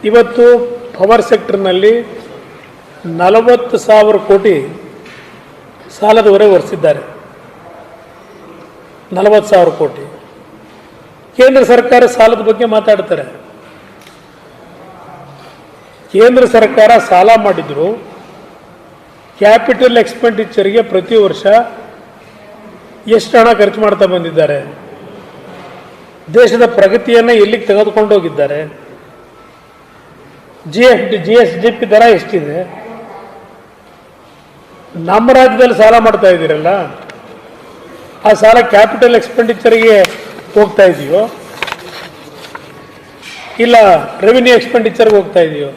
ಇವತ್ತು ಪವರ್ ಸೆಕ್ಟರ್ನಲ್ಲಿ 40,000 ಕೋಟಿ ಸಾಲದ ಹೊರೆ ಹೊರಿಸಿದ್ದಾರೆ. 40,000 ಕೋಟಿ. ಕೇಂದ್ರ ಸರ್ಕಾರ ಸಾಲದ ಬಗ್ಗೆ ಮಾತಾಡ್ತಾರೆ. ಕೇಂದ್ರ ಸರ್ಕಾರ ಸಾಲ ಮಾಡಿದ್ರು ಕ್ಯಾಪಿಟಲ್ ಎಕ್ಸ್ಪೆಂಡಿಚರ್ಗೆ ಪ್ರತಿ ವರ್ಷ ಎಷ್ಟು ಹಣ ಖರ್ಚು ಮಾಡ್ತಾ ಬಂದಿದ್ದಾರೆ, ದೇಶದ ಪ್ರಗತಿಯನ್ನು ಎಲ್ಲಿಗೆ ತೆಗೆದುಕೊಂಡು ಹೋಗಿದ್ದಾರೆ, GSDP ದರ ಎಷ್ಟಿದೆ, ನಮ್ಮ ರಾಜ್ಯದಲ್ಲಿ ಸಾಲ ಮಾಡ್ತಾ ಇದ್ದೀರಲ್ಲ, ಆ ಸಾಲ ಕ್ಯಾಪಿಟಲ್ ಎಕ್ಸ್ಪೆಂಡಿಚರ್ಗೆ ಹೋಗ್ತಾ ಇದೆಯೋ ಇಲ್ಲ ರೆವಿನ್ಯೂ ಎಕ್ಸ್ಪೆಂಡಿಚರ್ಗೆ ಹೋಗ್ತಾ ಇದೆಯೋ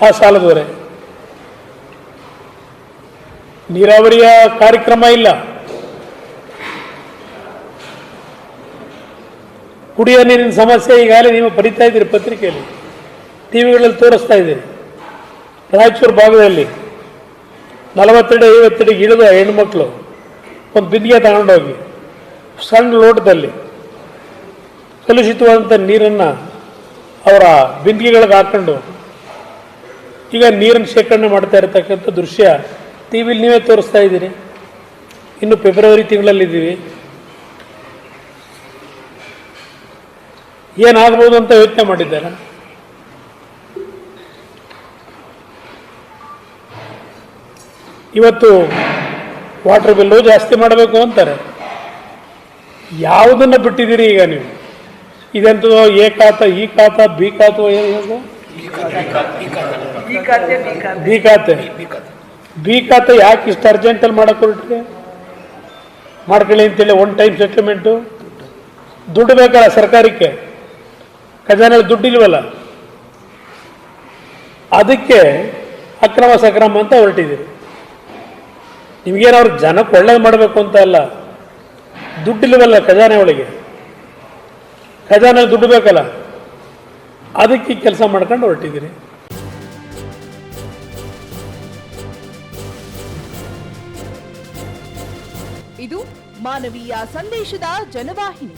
ಆ ಸಾಲದವರೆ. ನೀರಾವರಿಯ ಕಾರ್ಯಕ್ರಮ ಇಲ್ಲ, ಕುಡಿಯೋ ನೀರಿನ ಸಮಸ್ಯೆ ಈಗಾಗಲೇ ನೀವು ಬರೀತಾ ಇದ್ದೀರಿ, ಪತ್ರಿಕೆಯಲ್ಲಿ ಟಿವಿಗಳಲ್ಲಿ ತೋರಿಸ್ತಾ ಇದ್ದೀರಿ. ರಾಯಚೂರು ಭಾಗದಲ್ಲಿ 40 ಅಡಿ 50 ಅಡಿಗೆ ಇಳಿದ ಹೆಣ್ಮಕ್ಳು ಒಂದು ಬಿಂದಿಗೆ ತಗೊಂಡೋಗಿ ಸಣ್ಣ ಲೋಟದಲ್ಲಿ ಕಲುಷಿತವಾದಂಥ ನೀರನ್ನು ಅವರ ಬಿಂದಿಗೆಗಳಿಗೆ ಹಾಕೊಂಡು ಈಗ ನೀರನ್ನು ಶೇಖರಣೆ ಮಾಡ್ತಾ ಇರತಕ್ಕಂಥ ದೃಶ್ಯ ಟಿವಿಲಿ ನೀವೇ ತೋರಿಸ್ತಾ ಇದ್ದೀರಿ. ಇನ್ನು ಫೆಬ್ರವರಿ ತಿಂಗಳಲ್ಲಿದ್ದೀವಿ, ಏನಾಗ್ಬೋದು ಅಂತ ಯೋಚನೆ ಮಾಡಿದ್ದಾರೆ. ಇವತ್ತು ವಾಟರ್ ಬಿಲ್ಲು ಜಾಸ್ತಿ ಮಾಡಬೇಕು ಅಂತಾರೆ. ಯಾವುದನ್ನು ಬಿಟ್ಟಿದ್ದೀರಿ ಈಗ ನೀವು? ಇದೆಂಥದೋ ಎ ಖಾತ, ಈ ಖಾತ, ಬಿ ಖಾತೆ, ಬಿ ಖಾತೆ ಯಾಕೆ ಇಷ್ಟು ಅರ್ಜೆಂಟಲ್ಲಿ ಮಾಡಕ್ಕೆ ಹೊರಟ್ರಿ? ಮಾಡ್ಕೊಳ್ಳಿ ಅಂತೇಳಿ ಒನ್ ಟೈಮ್ ಸೆಟ್ಲ್ಮೆಂಟು. ದುಡ್ಡು ಬೇಕಲ್ಲ ಸರ್ಕಾರಕ್ಕೆ, ಖಜಾನೆಯಲ್ಲಿ ದುಡ್ಡಿಲ್ವಲ್ಲ, ಅದಕ್ಕೆ ಅಕ್ರಮ ಸಕ್ರಮ ಅಂತ ಹೊರಟಿದ್ದೀರಿ. ನಿಮಗೇನು ಅವ್ರಿಗೆ ಜನಕ್ಕೆ ಒಳ್ಳೇದು ಮಾಡಬೇಕು ಅಂತ ಅಲ್ಲ, ದುಡ್ಡಿಲ್ವಲ್ಲ ಖಜಾನೆ ಒಳಗೆ, ಖಜಾನೆಯಲ್ಲಿ ದುಡ್ಡು ಬೇಕಲ್ಲ, ಅದಕ್ಕೆ ಕೆಲಸ ಮಾಡ್ಕೊಂಡು ಹೊರಟಿದ್ದೀರಿ. ಇದು ಮಾನವೀಯ ಸಂದೇಶದ ಜನವಾಹಿನಿ.